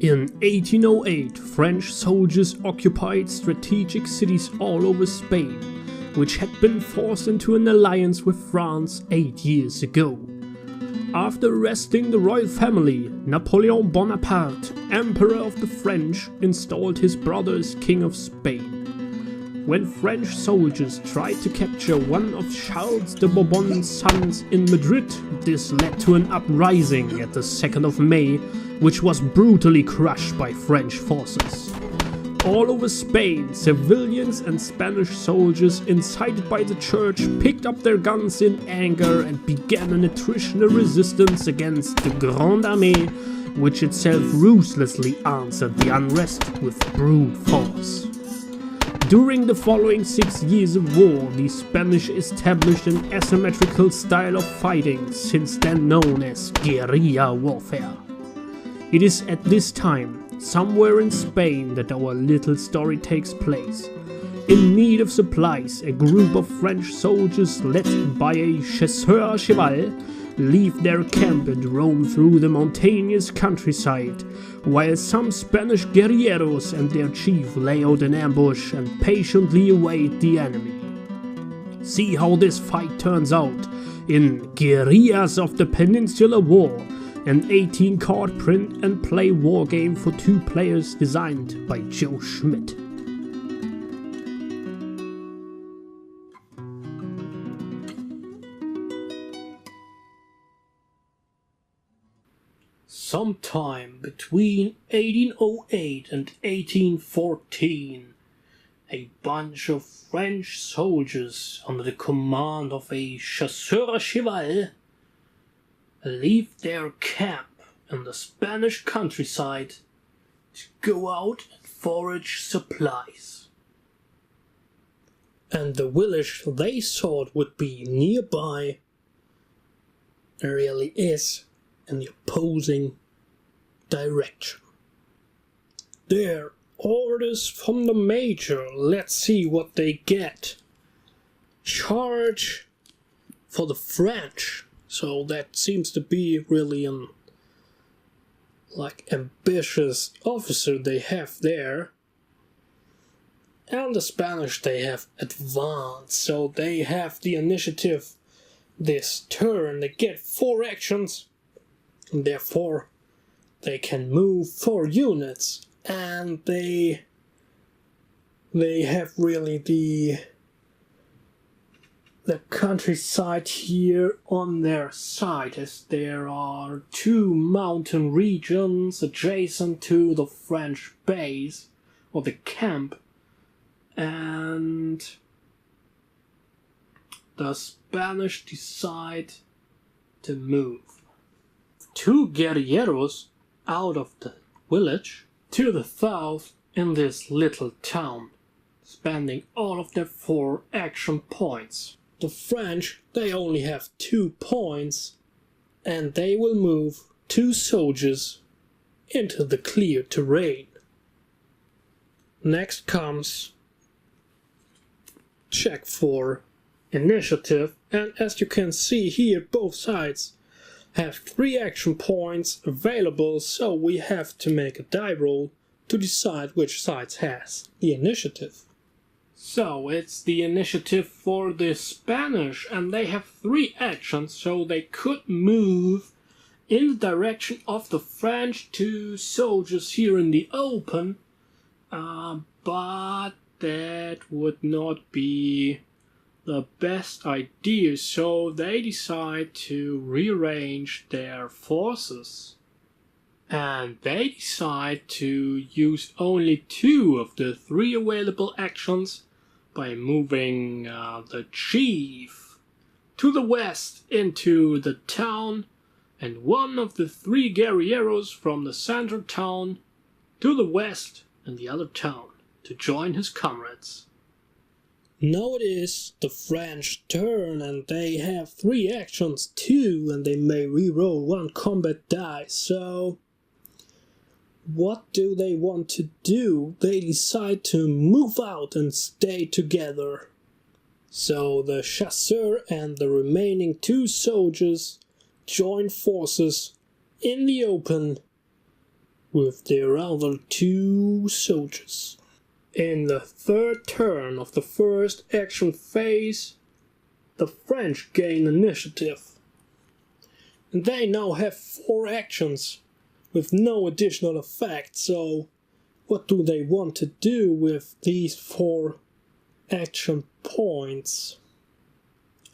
In 1808, French soldiers occupied strategic cities all over Spain, which had been forced into an alliance with France 8 years ago. After arresting the royal family, Napoleon Bonaparte, Emperor of the French, installed his brother as King of Spain. When French soldiers tried to capture one of Charles de Bourbon's sons in Madrid, this led to an uprising at the 2nd of May, which was brutally crushed by French forces. All over Spain, civilians and Spanish soldiers, incited by the church, picked up their guns in anger and began an attritional resistance against the Grande Armée, which itself ruthlessly answered the unrest with brute force. During the following 6 years of war, the Spanish established an asymmetrical style of fighting, since then known as guerrilla warfare. It is at this time, somewhere in Spain, that our little story takes place. In need of supplies, a group of French soldiers led by a chasseur à cheval leave their camp and roam through the mountainous countryside, while some Spanish guerrilleros and their chief lay out in ambush and patiently await the enemy. See how this fight turns out in Guerrillas of the Peninsular War, an 18-card print and play wargame for 2 players designed by Joe Schmidt. Sometime between 1808 and 1814, a bunch of French soldiers under the command of a chasseur à cheval leave their camp in the Spanish countryside to go out and forage supplies. And the village they thought would be nearby really is in the opposing direction. Their orders from the major, let's see what they get. Charge for the French. So that seems to be really an ambitious officer they have there. And the Spanish, they have advanced, so they have the initiative this turn. They get 4 actions, and therefore they can move 4 units, and they have really the countryside here on their side, as there are 2 mountain regions adjacent to the French base, or the camp, and the Spanish decide to move 2 guerrilleros out of the village to the south in this little town, spending all of their 4 action points. The French, they only have 2 points, and they will move 2 soldiers into the clear terrain. Next comes check for initiative, and as you can see here, both sides have 3 action points available, so we have to make a die roll to decide which side has the initiative. So it's the initiative for the Spanish, and they have 3 actions, so they could move in the direction of the French 2 soldiers here in the open, but that would not be the best idea, so they decide to rearrange their forces. And they decide to use only 2 of the 3 available actions by moving the chief to the west into the town, and 1 of the 3 guerrilleros from the central town to the west in the other town to join his comrades. Now it is the French turn, and they have 3 actions too, and they may re-roll 1 combat die, so what do they want to do? They decide to move out and stay together. So the chasseur and the remaining 2 soldiers join forces in the open with their other 2 soldiers. In the 3rd turn of the first action phase, the French gain initiative. And they now have 4 actions with no additional effect, so what do they want to do with these 4 action points?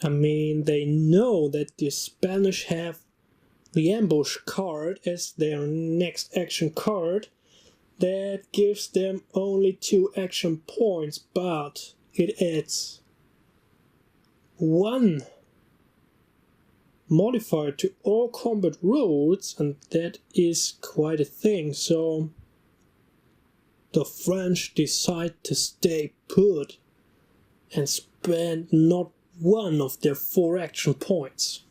I mean, they know that the Spanish have the ambush card as their next action card. That gives them only 2 action points, but it adds 1 modifier to all combat roles, and that is quite a thing. So the French decide to stay put and spend not 1 of their 4 action points.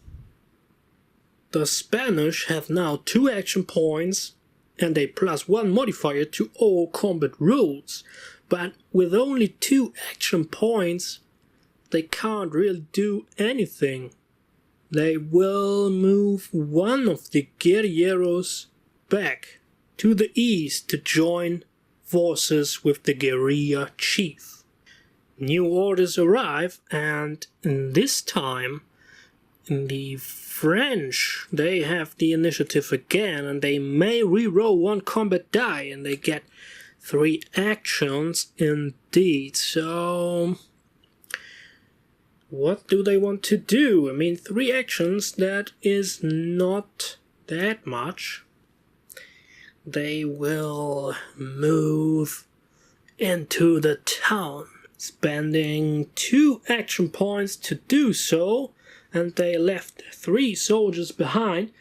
The Spanish have now 2 action points and a +1 modifier to all combat rules, but with only 2 action points they can't really do anything. They will move 1 of the Guerrillas back to the east to join forces with the guerrilla chief. New orders arrive, and this time the French, they have the initiative again, and they may reroll 1 combat die, and they get 3 actions indeed. So what do they want to do? I mean, 3 actions, that is not that much. They will move into the town, spending 2 action points to do so, and they left 3 soldiers behind,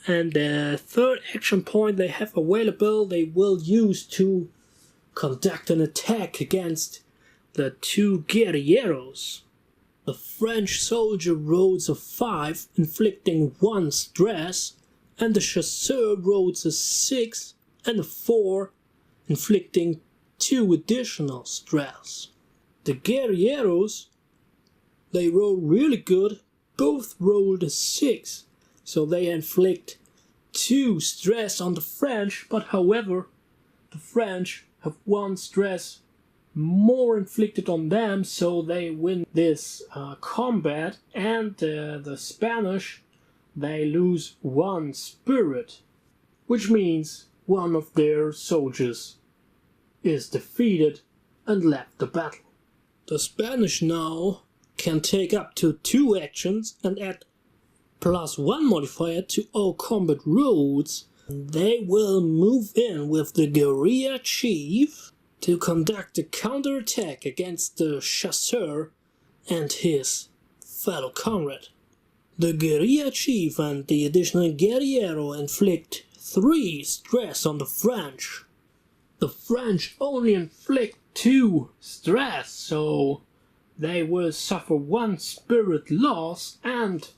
and the 3rd action point they have available they will use to conduct an attack against the 2 guerrilleros. The French soldier rolls a 5, inflicting 1 stress, and the chasseur rolls a 6 and a 4, inflicting 2 additional stress. The guerrilleros, they roll really good. Both rolled a 6, so they inflict 2 stress on the French, but however, the French have 1 stress more inflicted on them, so they win this combat, and the Spanish, they lose 1 spirit, which means 1 of their soldiers is defeated and left the battle. The Spanish now can take up to 2 actions and add +1 modifier to all combat rules. They will move in with the guerrilla chief to conduct a counterattack against the chasseur and his fellow comrade. The guerrilla chief and the additional guerrillero inflict 3 stress on the French. The French only inflict 2 stress, so they will suffer 1 spirit loss, and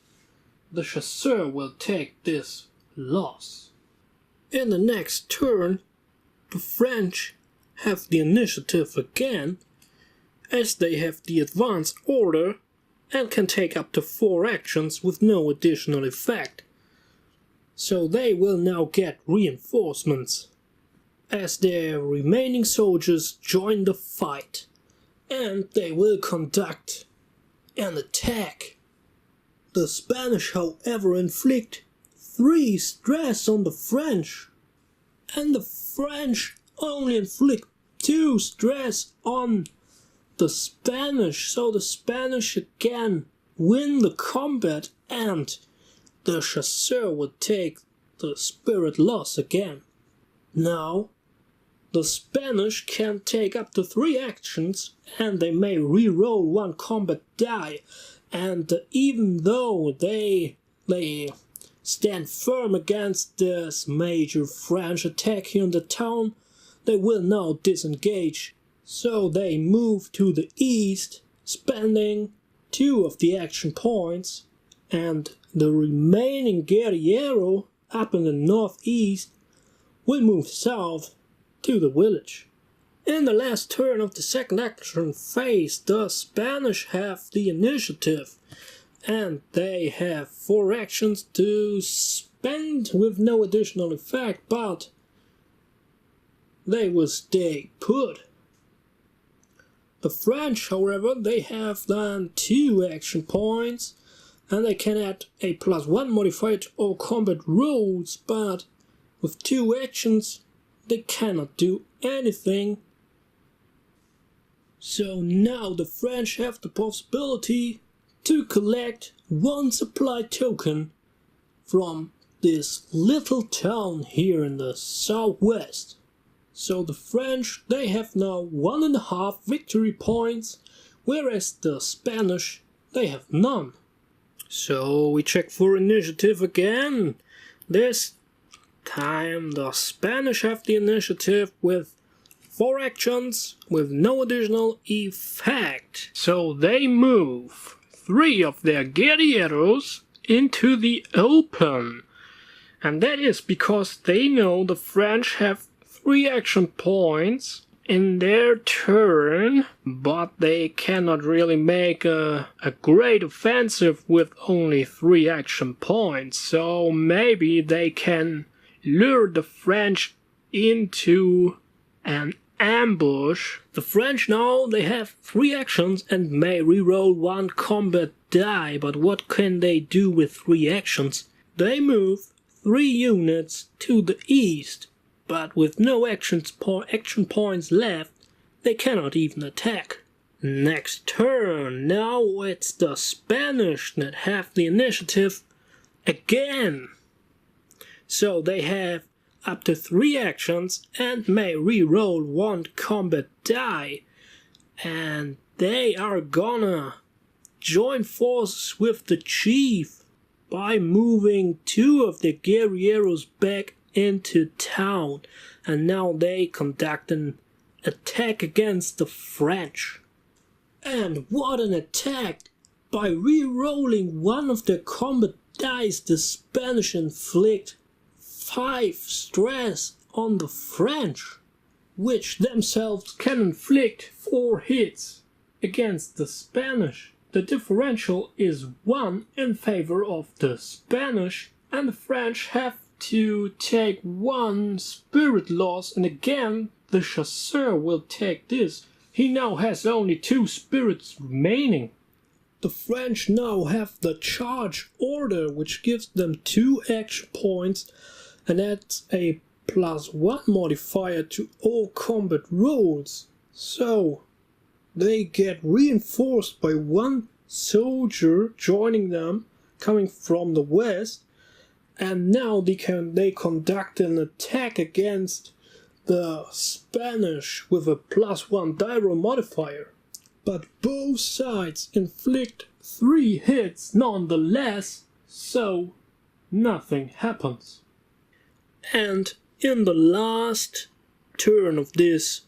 the chasseur will take this loss. In the next turn, the French have the initiative again, as they have the advance order and can take up to 4 actions with no additional effect. So they will now get reinforcements, as their remaining soldiers join the fight, and they will conduct an attack. The Spanish, however, inflict 3 stress on the French, and the French only inflict 2 stress on the Spanish, so the Spanish again win the combat, and the chasseur would take the spirit loss again. Now, the Spanish can take up to 3 actions, and they may re-roll 1 combat die, and even though they stand firm against this major French attack here in the town, they will now disengage. So they move to the east, spending 2 of the action points, and the remaining guerrillero up in the northeast will move south to the village. In the last turn of the second action phase, the Spanish have the initiative, and they have 4 actions to spend with no additional effect, but they will stay put. The French, however, they have then 2 action points, and they can add a +1 modifier to all combat rolls, but with 2 actions they cannot do anything. So now the French have the possibility to collect 1 supply token from this little town here in the southwest. So the French, they have now 1.5 victory points, whereas the Spanish, they have none. So we check for initiative again. This time the Spanish have the initiative with 4 actions with no additional effect. So they move 3 of their guerrilleros into the open. And that is because they know the French have 3 action points in their turn, but they cannot really make a great offensive with only 3 action points. So maybe they can lure the French into an ambush. The French now, they have 3 actions and may reroll 1 combat die, but what can they do with 3 actions? They move 3 units to the east, but with no action points left, they cannot even attack. Next turn, now it's the Spanish that have the initiative again. So they have up to 3 actions and may re-roll 1 combat die, and they are gonna join forces with the chief by moving 2 of their guerrilleros back into town, and now they conduct an attack against the French. And what an attack! By re-rolling 1 of their combat dice, the Spanish inflict 5 stress on the French, which themselves can inflict 4 hits against the Spanish. The differential is 1 in favor of the Spanish, and the French have to take 1 spirit loss, and again the chasseur will take this. He now has only 2 spirits remaining. The French now have the charge order, which gives them 2 action points and adds a +1 modifier to all combat rolls. So they get reinforced by 1 soldier joining them, coming from the west, and now they conduct an attack against the Spanish with a +1 die roll modifier. But both sides inflict 3 hits nonetheless, so nothing happens. And in the last turn of this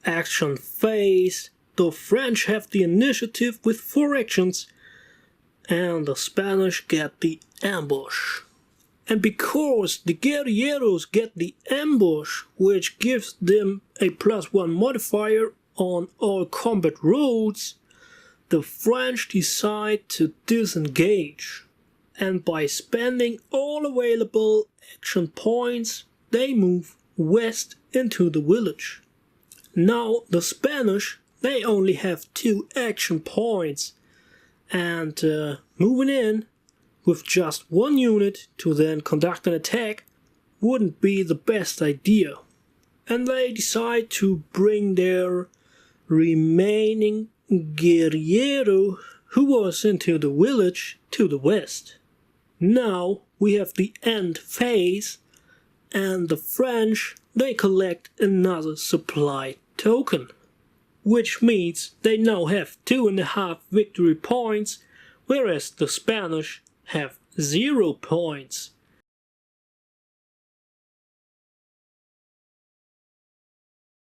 action phase, the French have the initiative with 4 actions, and the Spanish get the ambush. And because the guerrilleros get the ambush, which gives them a +1 modifier on all combat rolls, the French decide to disengage. And by spending all available action points, they move west into the village. Now the Spanish, they only have 2 action points, and moving in with just 1 unit to then conduct an attack wouldn't be the best idea. And they decide to bring their remaining guerrillero who was into the village to the west. Now we have the end phase, and the French, they collect another supply token, which means they now have 2.5 victory points, whereas the Spanish have 0 points.